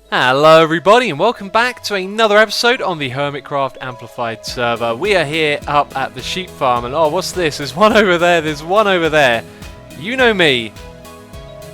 Hello everybody and welcome back to another episode on the Hermitcraft Amplified server. We are here up at the sheep farm and oh, what's this? There's one over there, there's one over there. You know me.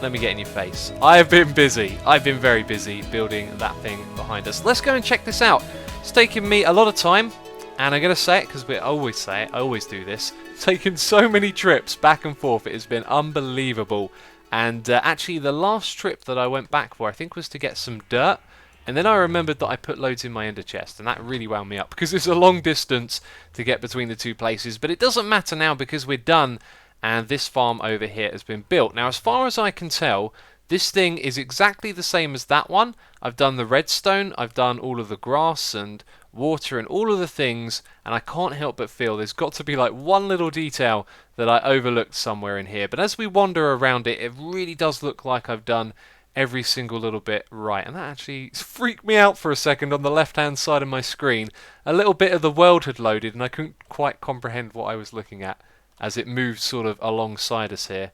Let me get in your face. I've been busy. I've been very busy building that thing behind us. Let's go and check this out. It's taken me a lot of time and I'm going to say it because I always do this. It's taken so many trips back and forth. It has been unbelievable. And actually the last trip that I went back for I think was to get some dirt, and then I remembered that I put loads in my ender chest, and that really wound me up because it's a long distance to get between the two places. But it doesn't matter now because we're done and this farm over here has been built. Now as far as I can tell, this thing is exactly the same as that one. I've done the redstone, I've done all of the grass and water and all of the things, and I can't help but feel there's got to be like one little detail that I overlooked somewhere in here. But as we wander around it, it really does look like I've done every single little bit right, and that actually freaked me out for a second on the left hand side of my screen. A little bit of the world had loaded and I couldn't quite comprehend what I was looking at as it moved sort of alongside us here.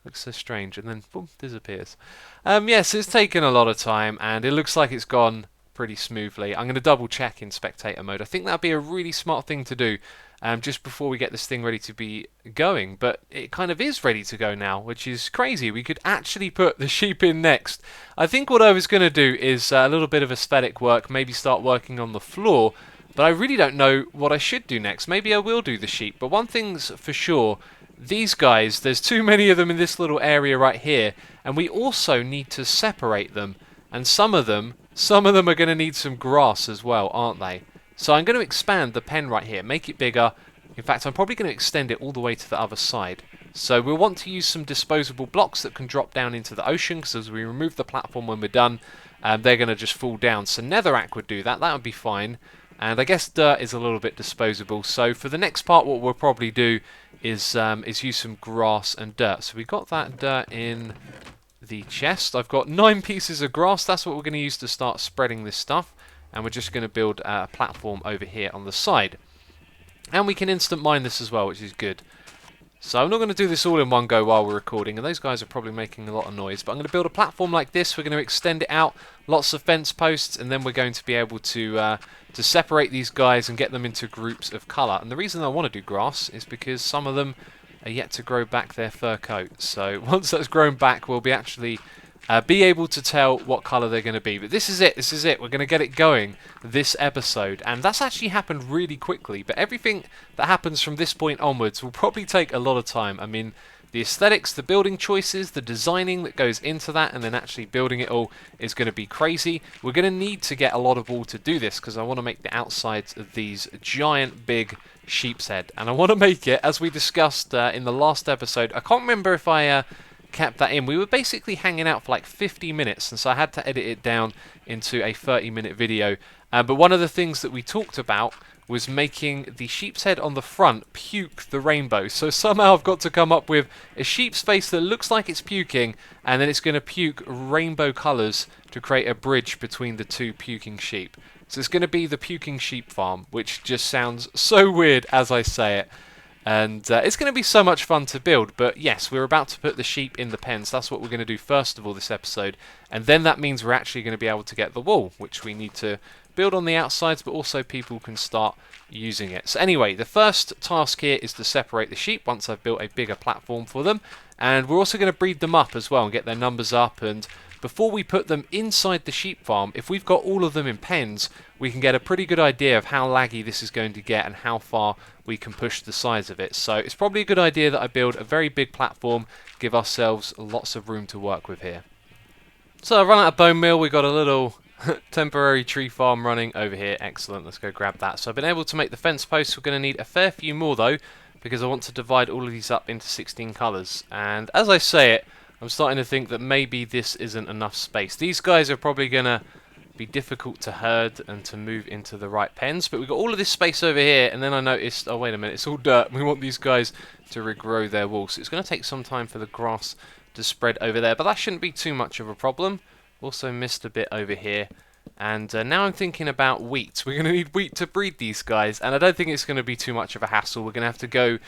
Looks so strange, and then boom, disappears. Yes, it's taken a lot of time and it looks like it's gone pretty smoothly. I'm going to double check in spectator mode. I think that'd be a really smart thing to do just before we get this thing ready to be going, but it kind of is ready to go now, which is crazy. We could actually put the sheep in next. I think what I was going to do is a little bit of aesthetic work, maybe start working on the floor, but I really don't know what I should do next. Maybe I will do the sheep, but one thing's for sure, these guys, there's too many of them in this little area right here, and we also need to separate them, and some of them are going to need some grass as well, aren't they? So I'm going to expand the pen right here, make it bigger. In fact, I'm probably going to extend it all the way to the other side. So we'll want to use some disposable blocks that can drop down into the ocean, because as we remove the platform when we're done, they're going to just fall down. So netherrack would do that, that would be fine. And I guess dirt is a little bit disposable. So for the next part, what we'll probably do is use some grass and dirt. So we got that dirt in the chest. I've got 9 pieces of grass. That's what we're going to use to start spreading this stuff, and we're just going to build a platform over here on the side, and we can instant mine this as well, which is good. So I'm not going to do this all in one go while we're recording, and those guys are probably making a lot of noise, but I'm going to build a platform like this. We're going to extend it out, lots of fence posts, and then we're going to be able to separate these guys and get them into groups of colour. And the reason I want to do grass is because some of them are yet to grow back their fur coat. So once that's grown back, we'll be actually be able to tell what colour they're going to be. But this is it. We're going to get it going this episode. And that's actually happened really quickly. But everything that happens from this point onwards will probably take a lot of time. I mean, the aesthetics, the building choices, the designing that goes into that, and then actually building it all is going to be crazy. We're going to need to get a lot of wool to do this, because I want to make the outsides of these giant big sheep's head. And I want to make it, as we discussed in the last episode, I can't remember if I kept that in. We were basically hanging out for like 50 minutes, and so I had to edit it down into a 30-minute video. But one of the things that we talked about was making the sheep's head on the front puke the rainbow. So somehow I've got to come up with a sheep's face that looks like it's puking, and then it's going to puke rainbow colours to create a bridge between the two puking sheep. So it's going to be the puking sheep farm, which just sounds so weird as I say it. And it's going to be so much fun to build. But yes, we're about to put the sheep in the pens. That's what we're going to do first of all this episode. And then that means we're actually going to be able to get the wool, which we need to build on the outsides, but also people can start using it. So anyway, the first task here is to separate the sheep once I've built a bigger platform for them. And we're also going to breed them up as well and get their numbers up. And before we put them inside the sheep farm, if we've got all of them in pens, we can get a pretty good idea of how laggy this is going to get and how far we can push the size of it. So it's probably a good idea that I build a very big platform, give ourselves lots of room to work with here. So I've run out of bone meal. We've got a little temporary tree farm running over here. Excellent, let's go grab that. So I've been able to make the fence posts. We're going to need a fair few more though, because I want to divide all of these up into 16 colours. And as I say it, I'm starting to think that maybe this isn't enough space. These guys are probably going to be difficult to herd and to move into the right pens, but we've got all of this space over here, and then I noticed, oh wait a minute, it's all dirt. We want these guys to regrow their wool, so it's going to take some time for the grass to spread over there, but that shouldn't be too much of a problem. Also missed a bit over here, and now I'm thinking about wheat. We're going to need wheat to breed these guys, and I don't think it's going to be too much of a hassle. We're going to have to go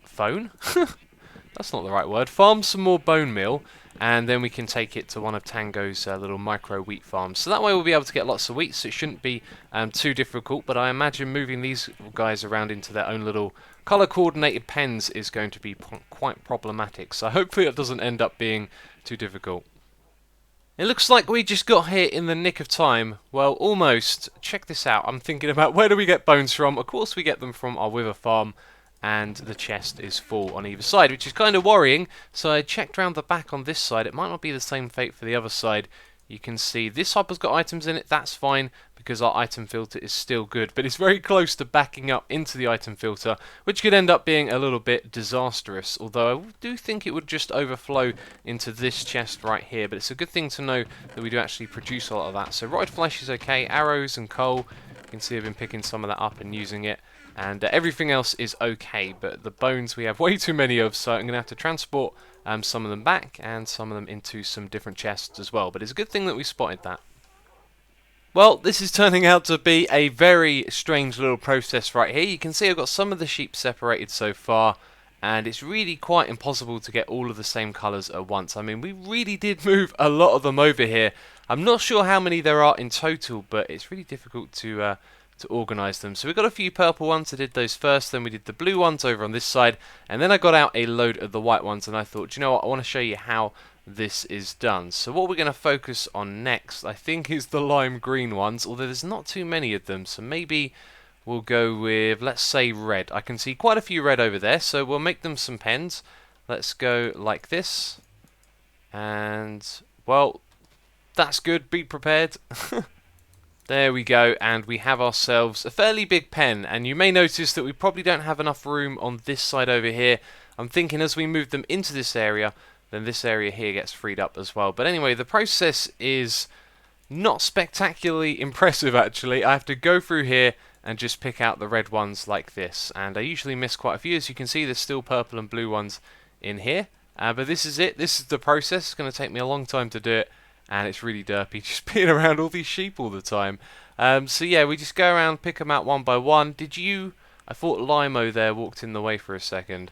phone? That's not the right word. Farm some more bone meal, and then we can take it to one of Tango's little micro wheat farms. So that way we'll be able to get lots of wheat, so it shouldn't be too difficult, but I imagine moving these guys around into their own little colour coordinated pens is going to be quite problematic, so hopefully it doesn't end up being too difficult. It looks like we just got here in the nick of time. Well, almost. Check this out. I'm thinking about where do we get bones from? Of course we get them from our wither farm, and the chest is full on either side, which is kind of worrying. So I checked around the back on this side. It might not be the same fate for the other side. You can see this hopper's got items in it. That's fine because our item filter is still good, but it's very close to backing up into the item filter, which could end up being a little bit disastrous, although I do think it would just overflow into this chest right here. But it's a good thing to know that we do actually produce a lot of that. So rotted flesh is okay, arrows and coal, you can see I've been picking some of that up and using it, and everything else is okay, but the bones we have way too many of, so I'm going to have to transport some of them back and some of them into some different chests as well. But it's a good thing that we spotted that. Well, this is turning out to be a very strange little process right here. You can see I've got some of the sheep separated so far, and it's really quite impossible to get all of the same colours at once. I mean, we really did move a lot of them over here. I'm not sure how many there are in total, but it's really difficult to organise them. So we got a few purple ones. I did those first, then we did the blue ones over on this side, and then I got out a load of the white ones, and I thought, you know what, I want to show you how this is done. So what we're going to focus on next, I think, is the lime green ones, although there's not too many of them, so maybe we'll go with, let's say, red. I can see quite a few red over there, so we'll make them some pens. Let's go like this, and, well, that's good, be prepared. There we go, and we have ourselves a fairly big pen, and you may notice that we probably don't have enough room on this side over here. I'm thinking as we move them into this area, then this area here gets freed up as well. But anyway, the process is not spectacularly impressive actually. I have to go through here and just pick out the red ones like this, and I usually miss quite a few. As you can see, there's still purple and blue ones in here, but this is it. This is the process. It's going to take me a long time to do it, and it's really derpy just being around all these sheep all the time. So yeah, we just go around, pick them out one by one. I thought Limo there walked in the way for a second.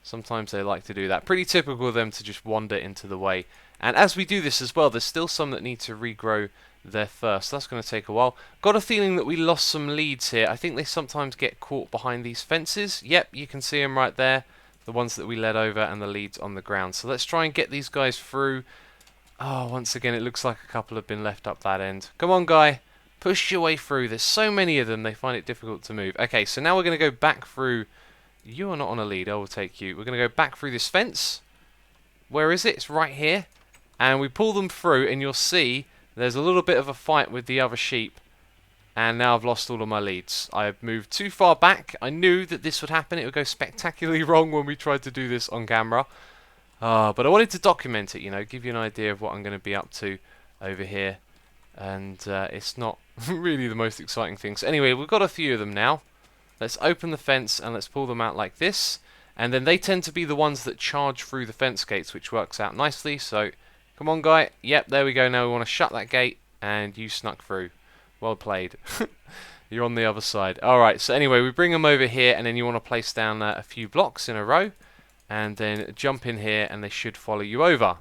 Sometimes they like to do that. Pretty typical of them to just wander into the way. And as we do this as well, there's still some that need to regrow there first. That's going to take a while. Got a feeling that we lost some leads here. I think they sometimes get caught behind these fences. Yep, you can see them right there. The ones that we led over and the leads on the ground. So let's try and get these guys through. Oh, once again, it looks like a couple have been left up that end. Come on, guy. Push your way through. There's so many of them, they find it difficult to move. Okay, so now we're going to go back through. You are not on a lead. I will take you. We're going to go back through this fence. Where is it? It's right here. And we pull them through, and you'll see there's a little bit of a fight with the other sheep. And now I've lost all of my leads. I've moved too far back. I knew that this would happen. It would go spectacularly wrong when we tried to do this on camera. But I wanted to document it, you know, give you an idea of what I'm going to be up to over here. And it's not really the most exciting thing. So anyway, we've got a few of them now. Let's open the fence and let's pull them out like this. And then they tend to be the ones that charge through the fence gates, which works out nicely. So, come on, guy. Yep, there we go. Now we want to shut that gate, and you snuck through. Well played. You're on the other side. Alright, so anyway, we bring them over here, and then you want to place down a few blocks in a row. And then jump in here, and they should follow you over.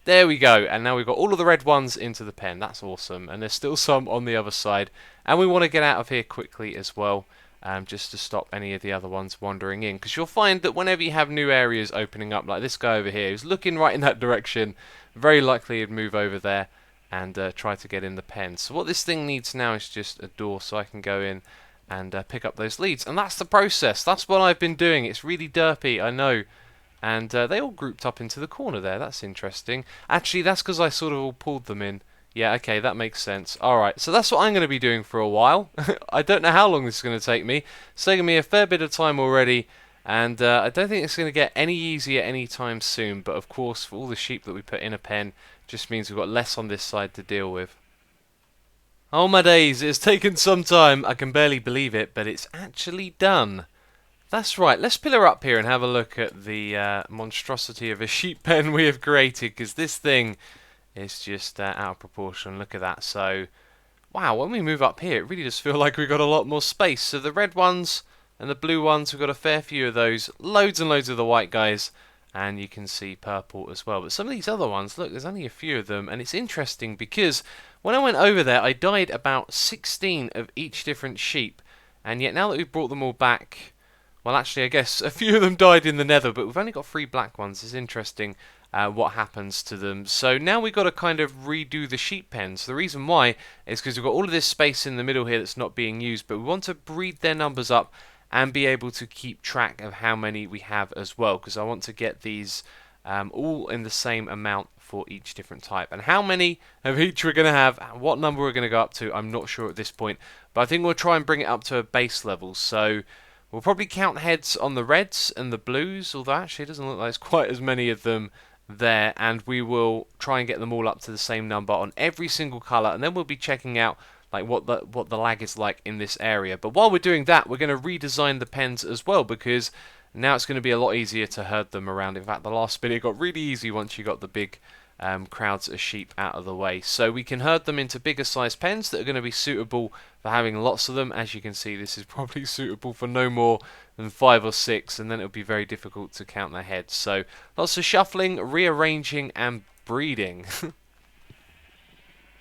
There we go, and now we've got all of the red ones into the pen. That's awesome. And there's still some on the other side. And we want to get out of here quickly as well. Just to stop any of the other ones wandering in, because you'll find that whenever you have new areas opening up, like this guy over here who's looking right in that direction, very likely he'd move over there and try to get in the pen. So what this thing needs now is just a door so I can go in and pick up those leads, and that's the process. That's what I've been doing. It's really derpy, I know, and they all grouped up into the corner there. That's interesting. Actually, that's because I sort of all pulled them in. Yeah, okay, that makes sense. Alright, so that's what I'm going to be doing for a while. I don't know how long this is going to take me. It's taken me a fair bit of time already, and I don't think it's going to get any easier anytime soon. But of course, for all the sheep that we put in a pen, just means we've got less on this side to deal with. Oh my days, it's taken some time. I can barely believe it, but it's actually done. That's right, let's pillar up here and have a look at the monstrosity of a sheep pen we have created, because this thing... it's just out of proportion. Look at that. So, wow, when we move up here, it really does feel like we've got a lot more space. So the red ones and the blue ones, we've got a fair few of those. Loads and loads of the white guys. and you can see purple as well. But some of these other ones, look, there's only a few of them, and it's interesting because when I went over there, I dyed about 16 of each different sheep, and yet now that we've brought them all back, well, actually, I guess a few of them died in the nether, but we've only got 3 black ones. It's interesting what happens to them. So now we've got to kind of redo the sheep pens. The reason why is because we've got all of this space in the middle here that's not being used, but we want to breed their numbers up and be able to keep track of how many we have as well, because I want to get these all in the same amount for each different type. And how many of each we're going to have, what number we're going to go up to, I'm not sure at this point, but I think we'll try and bring it up to a base level. So we'll probably count heads on the reds and the blues, although actually it doesn't look like there's quite as many of them there, and we will try and get them all up to the same number on every single colour, and then we'll be checking out like what the lag is like in this area. But while we're doing that, we're going to redesign the pens as well, because now it's going to be a lot easier to herd them around. In fact, the last bit, it got really easy once you got the big crowds of sheep out of the way. So we can herd them into bigger size pens that are going to be suitable for having lots of them. As you can see, this is probably suitable for no more than 5 or 6, and then it'll be very difficult to count their heads. So lots of shuffling, rearranging, and breeding.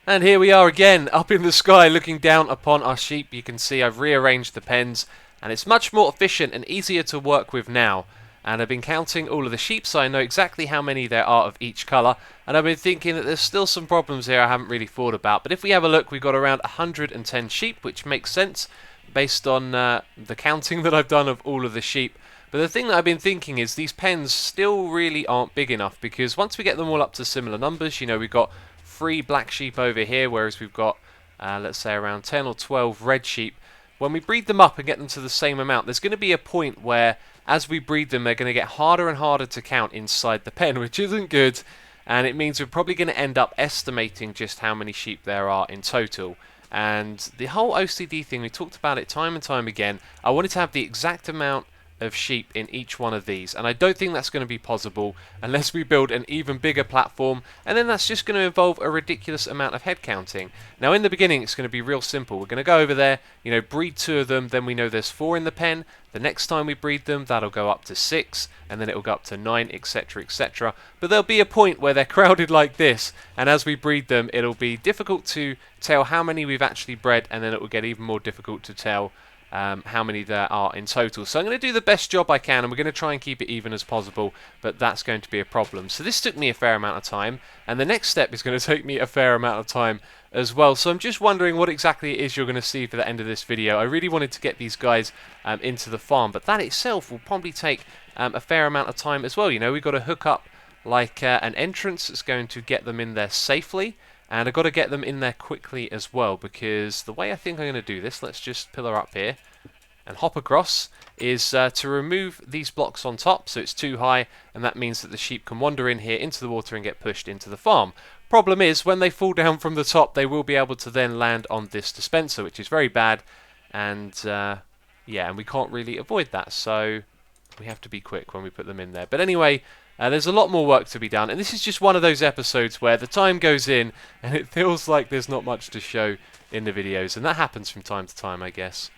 And here we are again, up in the sky, looking down upon our sheep. You can see I've rearranged the pens, and it's much more efficient and easier to work with now. And I've been counting all of the sheep, so I know exactly how many there are of each colour. And I've been thinking that there's still some problems here I haven't really thought about. But if we have a look, we've got around 110 sheep, which makes sense based on the counting that I've done of all of the sheep. But the thing that I've been thinking is these pens still really aren't big enough, because once we get them all up to similar numbers, you know, we've got 3 black sheep over here, whereas we've got, let's say, around 10 or 12 red sheep. When we breed them up and get them to the same amount, there's going to be a point where, as we breed them, they're going to get harder and harder to count inside the pen, which isn't good, and it means we're probably going to end up estimating just how many sheep there are in total. And the whole OCD thing, we talked about it time and time again. I wanted to have the exact amount of sheep in each one of these, and I don't think that's going to be possible unless we build an even bigger platform, and then that's just going to involve a ridiculous amount of head counting. Now in the beginning it's going to be real simple. We're going to go over there, you know, breed 2 of them, then we know there's 4 in the pen. The next time we breed them, that'll go up to 6, and then it'll go up to 9, etc, etc. But there'll be a point where they're crowded like this, and as we breed them, it'll be difficult to tell how many we've actually bred, and then it will get even more difficult to tell how many there are in total. So I'm going to do the best job I can, and we're going to try and keep it even as possible, but that's going to be a problem. So this took me a fair amount of time, and the next step is going to take me a fair amount of time as well. So I'm just wondering what exactly it is you're going to see for the end of this video. I really wanted to get these guys into the farm, but that itself will probably take a fair amount of time as well. You know, we've got to hook up like an entrance that's going to get them in there safely. And I've got to get them in there quickly as well, because the way I think I'm going to do this, let's just pillar up here and hop across, is to remove these blocks on top so it's too high, and that means that the sheep can wander in here into the water and get pushed into the farm. Problem is, when they fall down from the top, they will be able to then land on this dispenser, which is very bad, and yeah, and we can't really avoid that, so we have to be quick when we put them in there. But anyway, there's a lot more work to be done, and this is just one of those episodes where the time goes in and it feels like there's not much to show in the videos, and that happens from time to time, I guess.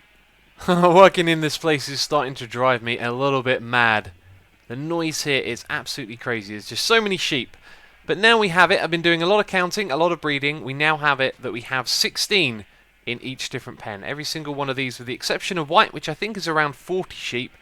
Working in this place is starting to drive me a little bit mad. The noise here is absolutely crazy. There's just so many sheep. But now we have it. I've been doing a lot of counting, a lot of breeding. We now have it that we have 16 in each different pen. Every single one of these, with the exception of white, which I think is around 40 sheep,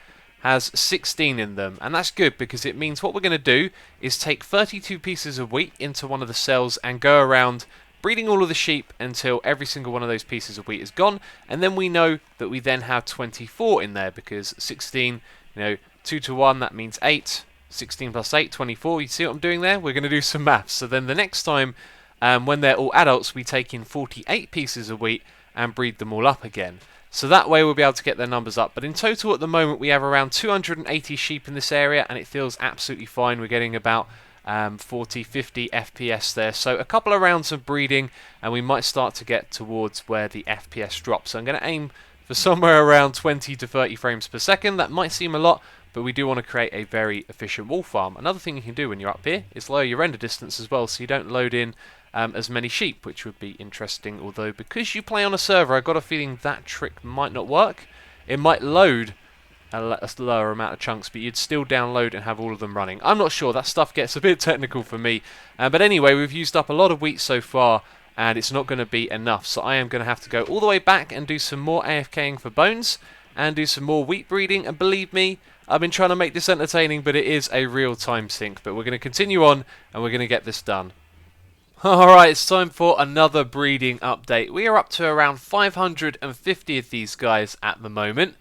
has 16 in them, and that's good because it means what we're going to do is take 32 pieces of wheat into one of the cells and go around breeding all of the sheep until every single one of those pieces of wheat is gone, and then we know that we then have 24 in there, because 16, you know, 2 to 1, that means 8, 16 plus 8, 24, you see what I'm doing there? We're going to do some maths, so then the next time when they're all adults, we take in 48 pieces of wheat and breed them all up again. So that way we'll be able to get their numbers up. But in total at the moment we have around 280 sheep in this area, and it feels absolutely fine. We're getting about 40, 50 FPS there. So a couple of rounds of breeding and we might start to get towards where the FPS drops. So I'm going to aim for somewhere around 20 to 30 frames per second. That might seem a lot, but we do want to create a very efficient wool farm. Another thing you can do when you're up here is lower your render distance as well, so you don't load in as many sheep, which would be interesting. Although because you play on a server, I've got a feeling that trick might not work. It might load a lower amount of chunks, but you'd still download and have all of them running. I'm not sure, that stuff gets a bit technical for me, but anyway, we've used up a lot of wheat so far, and it's not going to be enough, so I am going to have to go all the way back and do some more AFKing for bones, and do some more wheat breeding, and believe me, I've been trying to make this entertaining, but it is a real time sink, but we're going to continue on, and we're going to get this done. Alright, it's time for another breeding update. We are up to around 550 of these guys at the moment.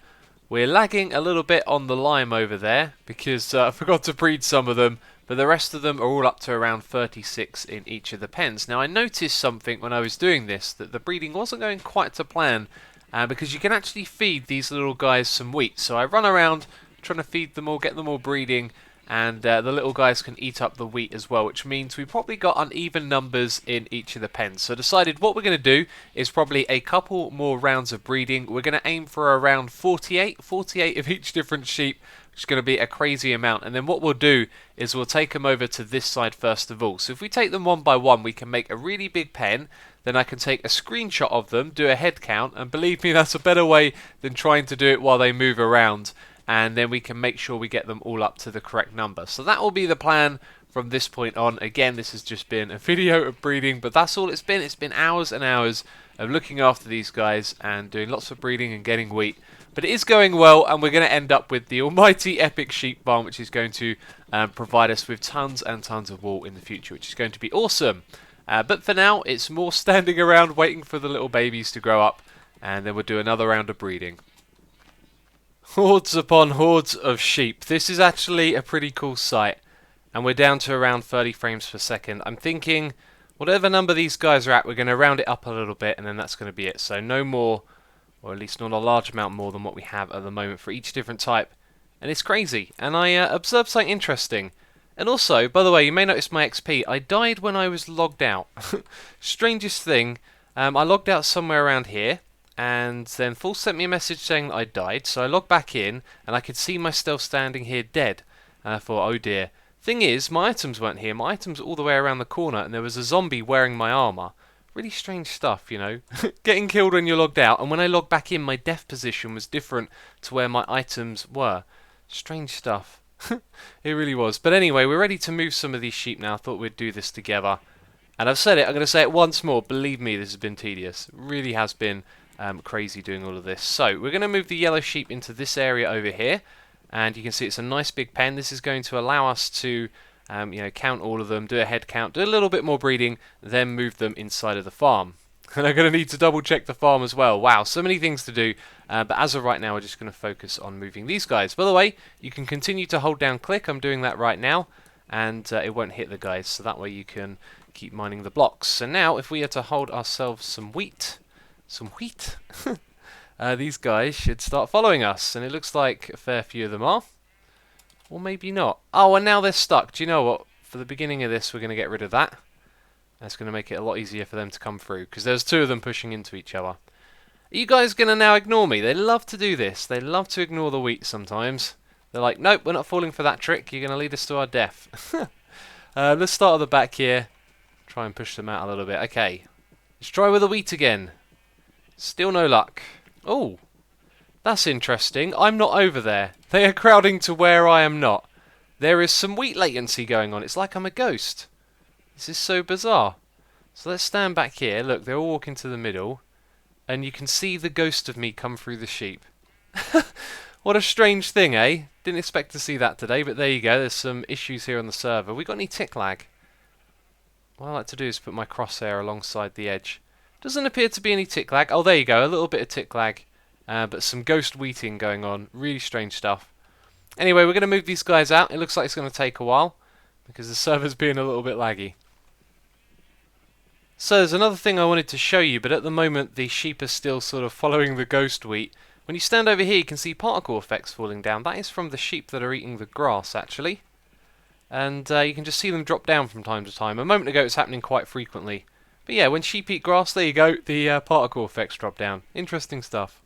We're lagging a little bit on the lime over there because I forgot to breed some of them, but the rest of them are all up to around 36 in each of the pens. Now I noticed something when I was doing this, that the breeding wasn't going quite to plan because you can actually feed these little guys some wheat. So I run around trying to feed them all, get them all breeding, and the little guys can eat up the wheat as well, which means we probably got uneven numbers in each of the pens. So decided what we're going to do is probably a couple more rounds of breeding. We're going to aim for around 48 of each different sheep, which is going to be a crazy amount. And then what we'll do is we'll take them over to this side first of all. So if we take them one by one, we can make a really big pen. Then I can take a screenshot of them, do a head count, and believe me, that's a better way than trying to do it while they move around. And then we can make sure we get them all up to the correct number. So that will be the plan from this point on. Again, this has just been a video of breeding, but that's all it's been. It's been hours and hours of looking after these guys and doing lots of breeding and getting wheat. But it is going well, and we're going to end up with the almighty epic sheep farm, which is going to provide us with tons and tons of wool in the future, which is going to be awesome. But for now, it's more standing around waiting for the little babies to grow up, and then we'll do another round of breeding. Hordes upon hordes of sheep. This is actually a pretty cool sight, and we're down to around 30 frames per second. I'm thinking whatever number these guys are at, we're going to round it up a little bit, and then that's going to be it. So no more, or at least not a large amount more than what we have at the moment for each different type. And it's crazy. And I observed something interesting. And also, by the way, you may notice my XP. I died when I was logged out. Strangest thing, I logged out somewhere around here. And then Full sent me a message saying that I died, so I logged back in, and I could see myself standing here dead. I thought, oh dear. Thing is, my items weren't here, my items were all the way around the corner, and there was a zombie wearing my armour. Really strange stuff, you know. Getting killed when you're logged out, and when I logged back in, my death position was different to where my items were. Strange stuff. It really was. But anyway, we're ready to move some of these sheep now. I thought we'd do this together. And I've said it, I'm going to say it once more. Believe me, this has been tedious. It really has been. Crazy doing all of this. So we're going to move the yellow sheep into this area over here, and you can see it's a nice big pen. This is going to allow us to count all of them, do a head count, do a little bit more breeding, then move them inside of the farm. And I'm going to need to double check the farm as well. Wow, so many things to do, but as of right now we're just going to focus on moving these guys. By the way, you can continue to hold down click. I'm doing that right now, and it won't hit the guys, so that way you can keep mining the blocks. So now if we are to hold ourselves some wheat, these guys should start following us, and it looks like a fair few of them are, or maybe not. Oh, and now they're stuck. Do you know what? For the beginning of this, we're going to get rid of that. That's going to make it a lot easier for them to come through, because there's two of them pushing into each other. Are you guys going to now ignore me? They love to do this. They love to ignore the wheat sometimes. They're like, nope, we're not falling for that trick. You're going to lead us to our death. Let's start at the back here. Try and push them out a little bit. Okay, let's try with the wheat again. Still no luck. Oh, that's interesting. I'm not over there. They are crowding to where I am not. There is some wheat latency going on. It's like I'm a ghost. This is so bizarre. So let's stand back here. Look, they're all walking to the middle. And you can see the ghost of me come through the sheep. What a strange thing, eh? Didn't expect to see that today, but there you go. There's some issues here on the server. We got any tick lag? What I like to do is put my crosshair alongside the edge. Doesn't appear to be any tick lag. Oh, there you go. A little bit of tick lag. But some ghost wheating going on. Really strange stuff. Anyway, we're going to move these guys out. It looks like it's going to take a while, because the server's being a little bit laggy. So there's another thing I wanted to show you, but at the moment the sheep are still sort of following the ghost wheat. When you stand over here, you can see particle effects falling down. That is from the sheep that are eating the grass, actually. And you can just see them drop down from time to time. A moment ago it was happening quite frequently. But yeah, when sheep eat grass, there you go, the particle effects drop down. Interesting stuff.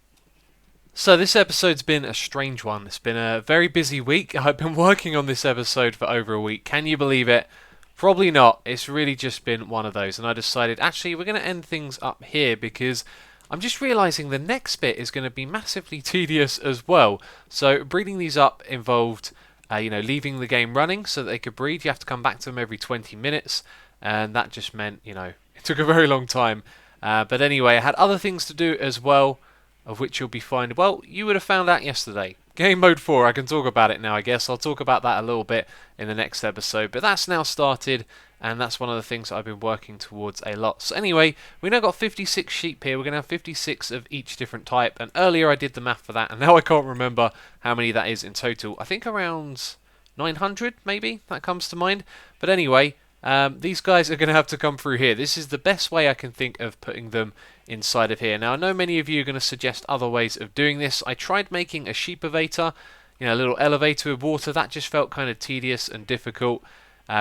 So this episode's been a strange one. It's been a very busy week. I've been working on this episode for over a week. Can you believe it? Probably not. It's really just been one of those. And I decided, actually, we're going to end things up here because I'm just realising the next bit is going to be massively tedious as well. So breeding these up involved, leaving the game running so that they could breed. You have to come back to them every 20 minutes, and that just meant, it took a very long time. But anyway, I had other things to do as well, of which you'll be fine. Well, you would have found out yesterday. Game Mode 4, I can talk about it now, I guess. I'll talk about that a little bit in the next episode. But that's now started, and that's one of the things I've been working towards a lot. So anyway, we now got 56 sheep here. We're going to have 56 of each different type. And earlier I did the math for that, and now I can't remember how many that is in total. I think around 900, maybe, that comes to mind. But anyway, these guys are going to have to come through here. This is the best way I can think of putting them inside of here. Now, I know many of you are going to suggest other ways of doing this. I tried making a sheep-ovator, a little elevator with water. That just felt kind of tedious and difficult,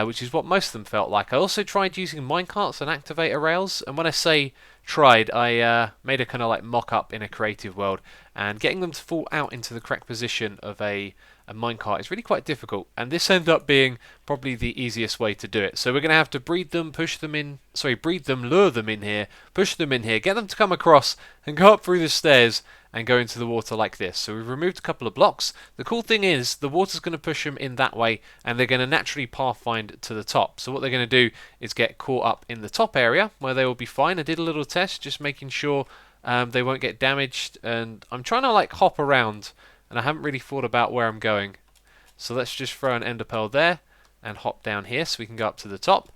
which is what most of them felt like. I also tried using minecarts and activator rails, and when I say tried, I made a kind of like mock-up in a creative world, and getting them to fall out into the correct position of a minecart is really quite difficult, and this ended up being probably the easiest way to do it. So we're going to have to breed them, lure them in here, push them in here, get them to come across and go up through the stairs and go into the water like this. So we've removed a couple of blocks. The cool thing is the water's going to push them in that way, and they're going to naturally pathfind to the top. So what they're going to do is get caught up in the top area where they will be fine. I did a little test just making sure they won't get damaged, and I'm trying to like hop around, and I haven't really thought about where I'm going. So let's just throw an ender pearl there and hop down here so we can go up to the top.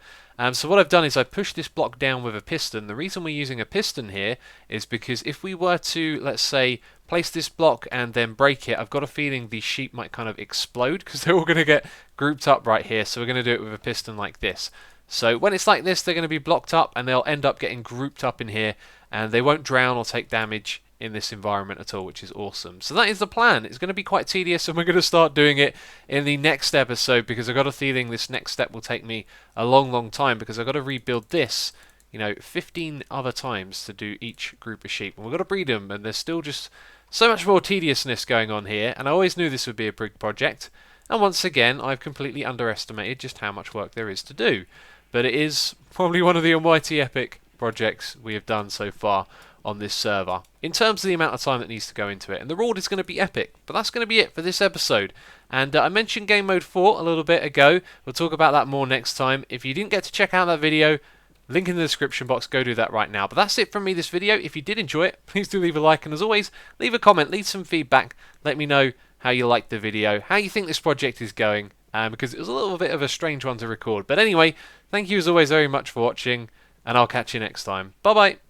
So what I've done is I pushed this block down with a piston. The reason we're using a piston here is because if we were to, let's say, place this block and then break it, I've got a feeling these sheep might kind of explode because they're all going to get grouped up right here. So we're going to do it with a piston like this. So when it's like this, they're going to be blocked up and they'll end up getting grouped up in here, and they won't drown or take damage in this environment at all, which is awesome. So that is the plan. It's going to be quite tedious, and we're going to start doing it in the next episode, because I've got a feeling this next step will take me a long time, because I've got to rebuild this 15 other times to do each group of sheep, and we've got to breed them, and there's still just so much more tediousness going on here, and I always knew this would be a big project, and once again I've completely underestimated just how much work there is to do. But it is probably one of the almighty epic projects we have done so far on this server, in terms of the amount of time that needs to go into it. And the reward is going to be epic, but that's going to be it for this episode. And I mentioned Game Mode 4 a little bit ago. We'll talk about that more next time. If you didn't get to check out that video, link in the description box, go do that right now. But that's it from me this video. If you did enjoy it, please do leave a like, and as always, leave a comment, leave some feedback, let me know how you liked the video, how you think this project is going, because it was a little bit of a strange one to record. But anyway, thank you as always very much for watching, and I'll catch you next time. Bye bye.